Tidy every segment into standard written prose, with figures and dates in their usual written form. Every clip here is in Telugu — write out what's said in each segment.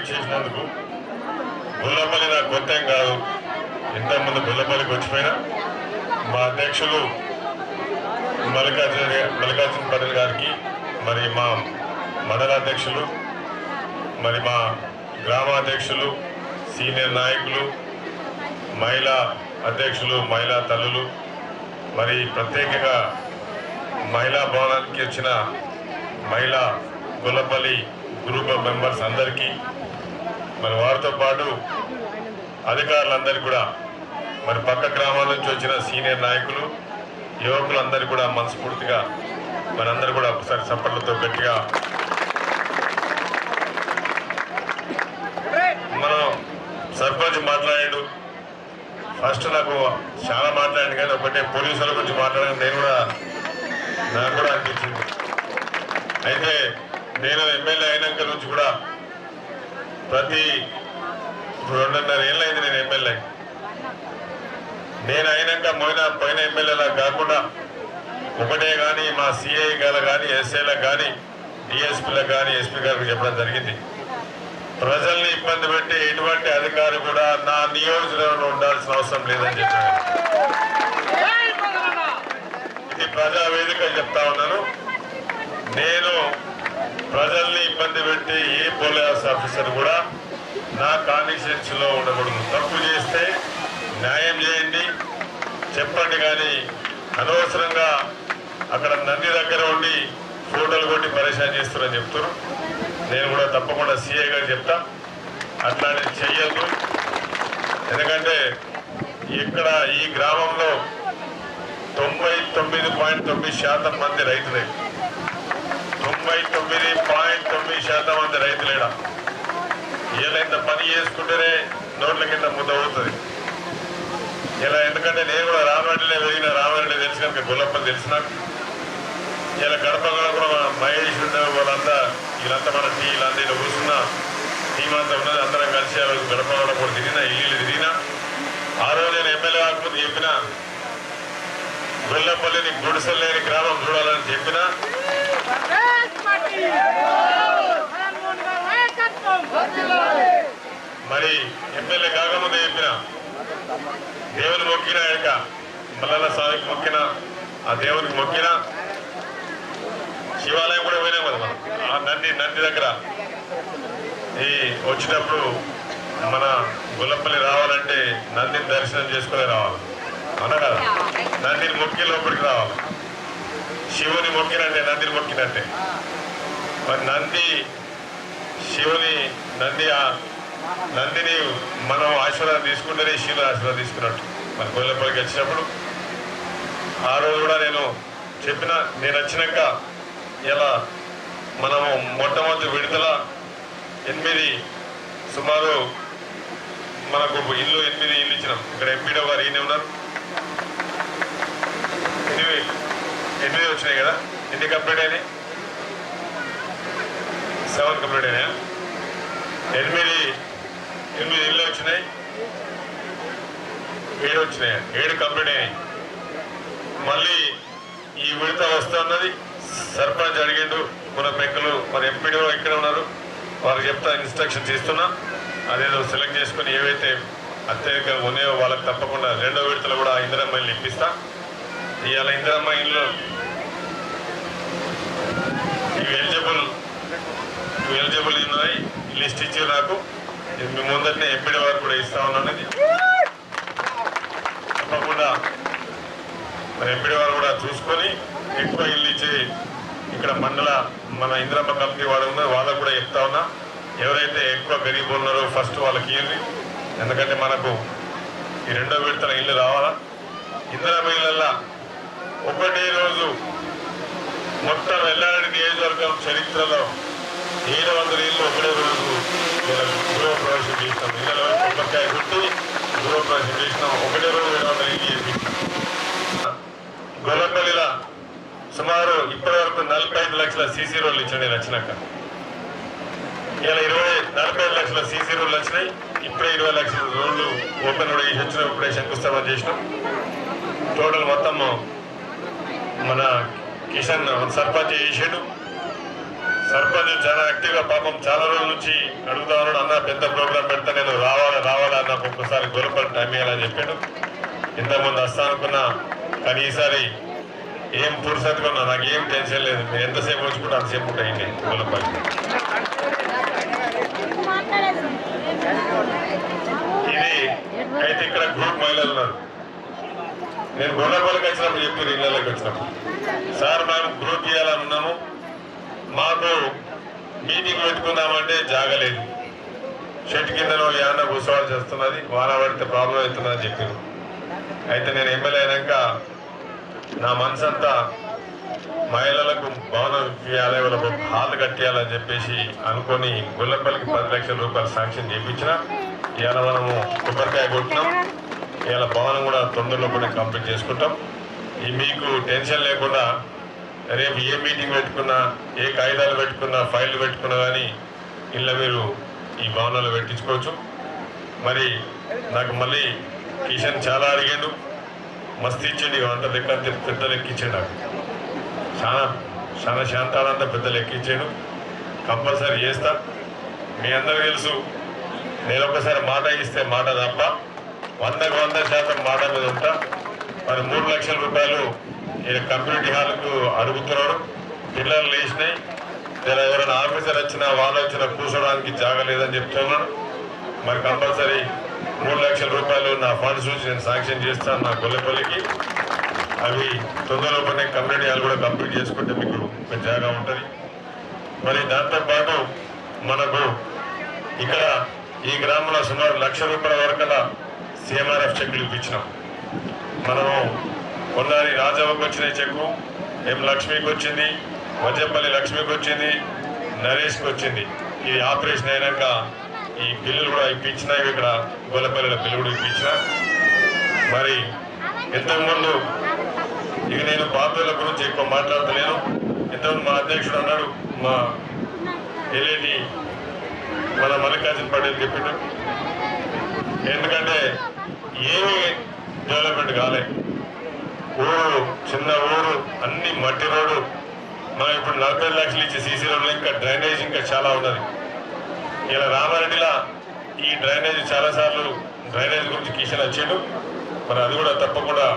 ఇచ్చేసినందుకు. గొల్లపల్లి నాకు కొత్త ఏం కాదు, ఇంతకుముందు గొల్లపల్లికి వచ్చిపోయినా మా అధ్యక్షులు మల్లికార్జున పటేల్ గారికి, మరి మా మండల అధ్యక్షులు, మరి మా గ్రామాధ్యక్షులు, సీనియర్ నాయకులు, మహిళా అధ్యక్షులు, మహిళా తల్లులు, మరి ప్రత్యేకంగా మహిళా భవనానికి వచ్చిన మహిళా గొల్లపల్లి గ్రూప్ ఆఫ్ మెంబర్స్ అందరికీ, మరి వారితో పాటు అధికారులందరికీ కూడా, మరి పక్క గ్రామాల నుంచి వచ్చిన సీనియర్ నాయకులు, యువకులందరికీ కూడా మనస్ఫూర్తిగా మనందరూ కూడా ఒకసారి చప్పట్లతో గట్టిగా మనం సర్పంచ్ మాట్లాడాడు. ఫస్ట్ నాకు చాలా మాట్లాడాను, కానీ ఒకటే పోలీసుల గురించి మాట్లాడాను నాకు కూడా అనిపించింది. అయితే నేను ఎమ్మెల్యే అయినాక నుంచి కూడా ప్రతి 2.5 ఏళ్ళు అయింది నేను ఎమ్మెల్యే. నేను అయినాక పోయిన ఎమ్మెల్యేలా కాకుండా ఒకటే కానీ మా సిఐ గారు కానీ, ఎస్ఐలకు కానీ, డిఎస్పీలకు కానీ, ఎస్పీ గారికి చెప్పడం జరిగింది, ప్రజల్ని ఇబ్బంది పెట్టి ఎటువంటి అధికారి కూడా నా నియోజకవర్గంలో ఉండాల్సిన అవసరం లేదని చెప్పాను. ఇది ప్రజావేదిక చెప్తా ఉన్నాను. నేను ప్రజల్ని ఇబ్బంది పెట్టి ఏ పోలీస్ ఆఫీసర్ కూడా నా కాన్స్టిట్యుయెన్సీలో ఉండకూడదు. తప్పు చేస్తే న్యాయం చేయండి, చెప్పండి, కానీ అనవసరంగా అక్కడ నంది దగ్గర ఉండి ఫోటోలు కొట్టి పరేషాన్ చేస్తారని చెప్తున్నారు. నేను కూడా తప్పకుండా సిఐ గారు చెప్తా, అట్లాంటిది చెయ్యద్దు. ఎందుకంటే ఇక్కడ ఈ గ్రామంలో 99.9% మంది రైతులే. 99.9% మంది రైతులేడా ఇలా ఇంత పని చేసుకుంటేనే నోట్ల కింద ముద్ద అవుతుంది ఇలా. ఎందుకంటే నేను కూడా రామరెడ్డిలో పెరిగిన, రామరెడ్డి తెలుసు కనుక గొల్లపల్లి తెలిసిన. ఇలా గడప కూడా మహేష్ వాళ్ళంతా వీళ్ళంతా మన వీళ్ళంతా ఇలా కూర్చున్న టీం అంతా ఉన్నది. అందరం కలిసి ఆ రోజు గడప కూడా తిరిగినా, ఇల్లు తిరిగినా. ఆ రోజు నేను ఎమ్మెల్యే కాకపోతే చెప్పిన గొల్లపల్లిని గుడిసెలు లేని గ్రామం చూడాలని చెప్పిన. మరి ఎమ్మెల్యే కాకముందే చెప్పిన, దేవుని మొక్కిన ఆయనక మల్లన్న స్వామికి మొక్కిన, ఆ దేవునికి మొక్కిన. శివాలయం కూడా పోయినాం కదా మనం, ఆ నంది దగ్గర. ఈ వచ్చినప్పుడు మన గొల్లపల్లి రావాలంటే నందిని దర్శనం చేసుకునే రావాలి, అన్న కదా. నందిని మొక్కి లోపలికి రావాలి. శివుని మొక్కినట్టే నందిని మొక్కినట్టే. మరి శివుని నందిని మనం ఆశీర్వాదం తీసుకుంటేనే శివుని ఆశీర్వాదం తీసుకున్నట్టు. మన గొల్లపల్లికి వచ్చినప్పుడు ఆ రోజు కూడా నేను చెప్పిన, నేను వచ్చినాక ఇలా మనము మొట్టమొదటి విడుదల 8 సుమారు మనకు 8 ఇల్లు ఇచ్చినాం. ఇక్కడ ఎంపీడో గారు ఈయన ఉన్నారు. 8 వచ్చినాయి కదా. ఎన్ని కంప్లీట్ అయినాయి? 7 కంప్లీట్ అయినాయా? 8 ఇల్లు వచ్చినాయి. 7 వచ్చినాయి. 7 కంప్లీట్ అయినాయి. మళ్ళీ ఈ విడత వస్తున్నది. సర్పంచ్ అడిగిండు, మన పెంకులు, మరి ఎంపీడో ఇక్కడ ఉన్నారు, వారికి చెప్తా ఇన్స్ట్రక్షన్స్ ఇస్తున్నా. అదేదో సెలెక్ట్ చేసుకుని ఏవైతే అత్యధికంగా ఉన్నాయో వాళ్ళకి తప్పకుండా 2వ విడతలో కూడా ఇందిరమ్మ ఇల్లు ఇప్పిస్తా. ఇవాళ ఇందిరమ్మ ఇల్లు ఇవి ఎలిజిబుల్ ఉన్నాయి. లిస్ట్ ఇచ్చి నాకు మీ ముందరనే ఎంపీడీ వారు కూడా ఇస్తా ఉన్నాను. తప్పకుండా మరి ఎంపీడీ వారు కూడా చూసుకొని ఎక్కువ ఇల్లు ఇచ్చి ఇక్కడ మన ఇందిరమ్మ కమిటీ వాడు ఉన్నారు, వాళ్ళకు కూడా చెప్తా ఉన్నా, ఎవరైతే ఎక్కువ గరీబ్ ఉన్నారో ఫస్ట్ వాళ్ళకి ఇవ్వండి. ఎందుకంటే మనకు ఈ 2వ విడతల ఇల్లు రావాలా. ఇందిరమ్మ ఇళ్ళల్లో ఒకటే రోజు మొత్తం ఎల్లారెడ్డి నియోజకవర్గం చరిత్రలో 700 ఇళ్ళు ఒకటే రోజు గృహప్రవేశం చేసినాం. ఇళ్ళలో కొబ్బరికాయ కొట్టి గృహప్రవేశం చేసినాం. ఒకటే రోజు 700 ఇల్లు చేపించాం. గొల్లపల్లిలో సుమారు ఇప్పటివరకు 45 లక్షల సీసీ రోడ్లు ఇచ్చాను నేను వచ్చినాక. ఇలా 45 లక్షల సీసీ రోడ్లు వచ్చినాయి. ఇప్పుడే 20 లక్షల రోడ్లు ఓపెన్ రోడ్ చేసి వచ్చినాం. ఇప్పుడే శంకుస్థాపన చేసినాం. టోటల్ మొత్తం మన కిషన్ సర్పంచ్ చేసాడు. సర్పంచ్ చాలా యాక్టివ్గా పాపం చాలా రోజుల నుంచి అడుగుతా ఉన్నాడు, అన్న పెద్ద ప్రోగ్రాం పెడతా నేను రావాలా నాకు ఒక్కసారి గొల్లపల్లి టైం ఇవ్వాలని చెప్పాడు. ఇంతకుముందు వస్తా అనుకున్నా, కానీ ఈసారి ఏం పురుసెత్తుకున్నా, నాకు ఏం టెన్షన్ లేదు. మీరు ఎంతసేపు వచ్చుకుంటే అంతసేపు ఉంటాయండి గొల్లపల్లి. ఇది అయితే ఇక్కడ గ్రూప్ మహిళలు ఉన్నారు. నేను గొల్లపల్లికి వచ్చినప్పుడు చెప్పారు, ఇళ్ళకి వచ్చినప్పుడు, సార్ మేము గ్రూప్ ఇవ్వాలని ఉన్నాము, మాకు మీటింగ్ పెట్టుకుందామంటే జాగలేదు, చెట్టు కింద ఏమన్నా కూర్చోవాల్సి వస్తున్నది, వాన పడితే ప్రాబ్లం అవుతున్నది అని చెప్పారు. అయితే నేను ఎమ్మెల్యే అయినాక నా మనసు అంతా మహిళలకు భవనం ఇవ్వాలి, వాళ్ళకు హాల్ కట్టియాలని చెప్పేసి అనుకొని గొల్లపల్లికి 10 లక్షల రూపాయలు శాంక్షన్ చేయించిన. ఇవాళ మనము కొబ్బరికాయ కొట్టినాం. ఇవాళ భవనం కూడా తొందరలోనే కంప్లీట్ చేసుకుంటాం. ఈ మీకు టెన్షన్ లేకుండా రేపు ఏ మీటింగ్ పెట్టుకున్నా, ఏ కాగితాలు పెట్టుకున్నా, ఫైళ్ళు పెట్టుకున్నా కానీ ఇలా మీరు ఈ భవనాలు పెట్టించుకోవచ్చు. మరి నాకు మళ్ళీ కిషన్ చాలా అడిగాడు, మస్తు ఇచ్చిండు, అంత లెక్క పెద్ద లెక్క ఇచ్చాడు. నాకు చాలా శాంతానంత పెద్ద లెక్క ఇచ్చాడు. కంపల్సరీ చేస్తా. మీ అందరికీ తెలుసు, నేను ఒకసారి మాట ఇస్తే మాట తప్ప 100% మాట మీద ఉంటా. మరి 3 లక్షల రూపాయలు కమ్యూనిటీ హాల్కు అడుగుతున్నాడు. పిల్లలు లేచినాయి, ఎవరైనా ఆఫీసర్ వచ్చినా వాళ్ళు వచ్చినా కూర్చోడానికి జాగలేదని చెప్తున్నాడు. మరి కంపల్సరీ 3 లక్షల రూపాయలు నా ఫండ్స్ నుంచి నేను శాంక్షన్ చేస్తాను నా గొల్లపల్లికి. అవి తొందరలోనే కమ్యూనిటీ హాల్ కూడా కంప్లీట్ చేసుకుంటే మీకు జాగా ఉంటుంది. మరి దాంతోపాటు మనకు ఇక్కడ ఈ గ్రామంలో సుమారు 1 లక్ష రూపాయల వరకల CMRF చెక్కులు ఇప్పించినాం. మనము కొన్నారి రాజవ్వకు వచ్చిన చెక్కు, లక్ష్మికి వచ్చింది, వజ్రపల్లి లక్ష్మికి వచ్చింది, నరేష్కి వచ్చింది. ఇది ఆపరేషన్ అయినాక ఈ బిల్లులు కూడా ఇప్పించినా, ఇక్కడ గొల్లపల్లిలో బిల్లు కూడా ఇప్పించిన. మరి ఇంతకుముందు ఇక నేను బాధ్యుల గురించి ఎక్కువ మాట్లాడతలేను. ఇంతకుముందు మా అధ్యక్షుడు అన్నాడు, మా ఎల్ఏటి మన మల్లికార్జున పటేల్ చెప్పిండు, ఎందుకంటే ఏమీ డెవలప్మెంట్ కాలే. ఊరు చిన్న ఊరు, అన్ని మట్టి రోడ్డు. మనం ఇప్పుడు 40 లక్షలు ఇచ్చి సీసీ రోడ్లు, ఇంకా డ్రైనేజ్ ఇంకా చాలా ఉన్నది. ఇలా రామారెడ్డిలో ఈ డ్రైనేజ్ చాలాసార్లు డ్రైనేజ్ గురించి కిషన్ వచ్చిండు. మరి అది కూడా తప్పకుండా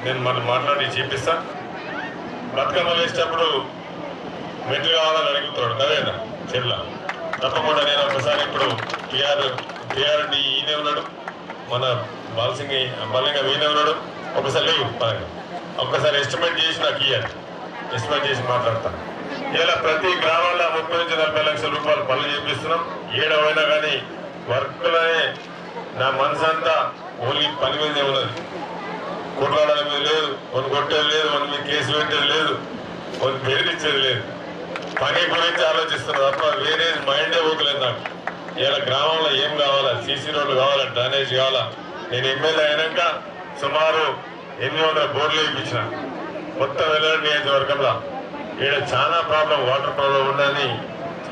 నేను మనం మాట్లాడి చేపిస్తా. బతుకమ్మ వేసేటప్పుడు మెట్లు కావాలని అడుగుతున్నాడు కదేనా చెట్ల, తప్పకుండా నేను ఒకసారి ఇప్పుడు టీఆర్డి ఈయనే ఉన్నాడు, మన బాలసింగ ఈయనే ఉన్నాడు. ఒకసారి లేవు ఒక్కసారి ఎస్టిమేట్ చేసి నాకు ఇవ్వాలి, ఎస్టిమేట్ చేసి మాట్లాడతాను. ఇలా ప్రతి గ్రామంలో 30 నుంచి 40 లక్షల రూపాయలు పనులు చేపిస్తున్నాం. ఏడవైనా కానీ వర్క్లనే నా మనసు అంతా ఓన్లీ పని మీదే ఉన్నది. కొట్లాడడం మీద లేదు, కొన్ని కొట్టేది లేదు, కొన్ని మీద కేసు పెట్టేది లేదు, కొన్ని బెదిరించేది లేదు. పని గురించి ఆలోచిస్తున్నా తప్ప వేరే మైండే పోకలేదు నాకు. ఇలా గ్రామంలో ఏం కావాలా, సీసీ రోడ్లు కావాలా, డ్రైనేజ్ కావాలా. నేను ఎమ్మెల్యే అయినాక సుమారు 800 బోర్డులు ఇప్పించిన మొత్తం వెల్లండి నియోజకవర్గంలో. ఈడ చాలా ప్రాబ్లం, వాటర్ ప్రాబ్లం ఉందని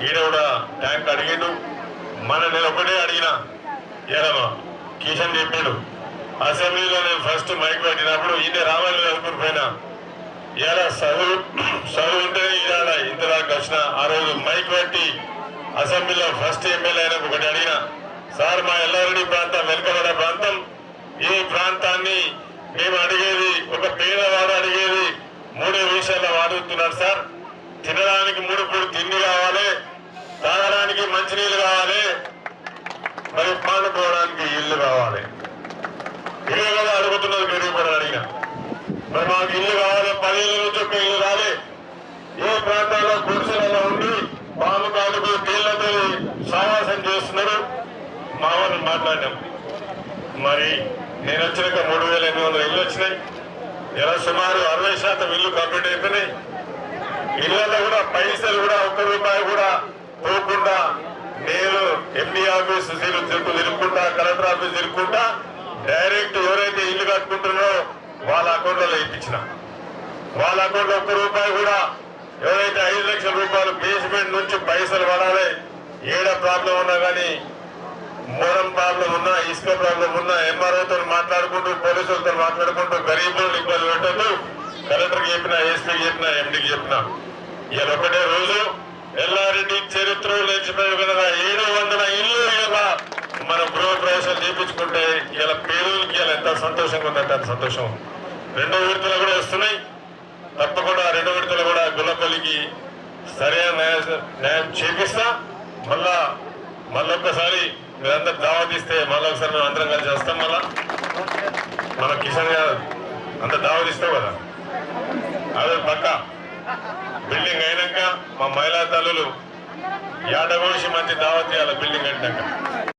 ఈడ కూడా ట్యాంక్ అడిగిండు. నేను ఒకటే అడిగినా, ఏదమ్మా కిషన్ చెప్పాడు. అసెంబ్లీలో నేను ఫస్ట్ మైక్ పెట్టినప్పుడు ఈయన రావాలి చదువుకుని పోయినా, ఇలా చదువు ఉంటేనే ఇవాళ ఇంతదాకా వచ్చిన. ఆ రోజు మైక్ పెట్టి అసెంబ్లీలో ఫస్ట్ ఎమ్మెల్యే అయినా ఒకటి అడిగిన, సార్ మా ఎల్లారెడ్డి ప్రాంతం వెనుకబడ్డ ప్రాంతం, ఈ ప్రాంతాన్ని మేము అడిగేది, ఒక పేదవాడు అడిగేది 3 విషయాల్లో అడుగుతున్నారు సార్. తినడానికి 3 పూట తిండి కావాలి, తాగడానికి మంచినీళ్ళు కావాలి, మరి పండుకోవడానికి ఇల్లు కావాలి. ఇవే కదా అడుగుతున్నది. మీరు కూడా అడిగిన మరి మాకు ఇల్లు కావాలి, 10 ఏళ్ళ నుంచి ఒక ఇల్లు రాలే. ఏ ప్రాంతాల్లో గుడిసెలలో ఉండి పాము కాలుకు నీళ్లతో సావాసం చేస్తున్నారు. మా వాళ్ళని మాట్లాడినాం. మరి నేను వచ్చినాక 3800 ఇల్లు వచ్చినాయి. ఇలా సుమారు 60% ఇల్లు కంప్లీట్ అయిపోయినాయి. ఇళ్లలో కూడా పైసలు కూడా 1 రూపాయి కూడా పోకుండా నేను ఎండి ఆఫీస్ తిరుగుకుంటా, కలెక్టర్ ఆఫీస్ తిరుగుకుంటా డైరెక్ట్ ఎవరైతే ఇల్లు కట్టుకుంటున్నారో వాళ్ళ అకౌంట్లలో ఇప్పించిన. వాళ్ళ అకౌంట్లో 1 రూపాయి కూడా, ఎవరైతే 5 లక్షల రూపాయలు బేస్మెంట్ నుంచి పైసలు పడాలి, ఏడ ప్రాబ్లం ఉన్నా కానీ, మూలం ప్రాబ్లం ఉన్నా, ఇసుక ప్రాబ్లం ఉన్నా, ఎంఆర్ఓతో మాట్లాడుకుంటూ, పోలీసులతో మాట్లాడుకుంటూ గరీబులను ఇబ్బంది పెట్టద్దు. కలెక్టర్కి చెప్పినా, ఎస్పీకి చెప్పినా, ఎండీకి చెప్పినా, ఇవాళ ఒకటే రోజు ఎల్లారెడ్డి చరిత్రలో నిలిచిపోయే విధంగా 700 ఇల్లు ఇలా మనం గృహప్రవేశాలు చేయించుకుంటే ఇలా పేదలకి ఇలా ఎంత సంతోషంగా ఉందంటే అంత సంతోషం. 2వ విడతలు కూడా వస్తున్నాయి. తప్పకుండా 2వ విడతలు కూడా గుల్లపల్లికి సరైన న్యాయం చేపిస్తా. మళ్ళొక్కసారి మీరందరూ దావతిస్తే మళ్ళొకసారి మేము అందరం కలిసి వస్తాం. మన కిషన్ గారు అంత దావతిస్తావు కదా, అదే పక్క బిల్డింగ్ అయినాక మా మహిళా తల్లులు ఏడగోసి మంచి దావత్ చేయాలి బిల్డింగ్ అయినాక.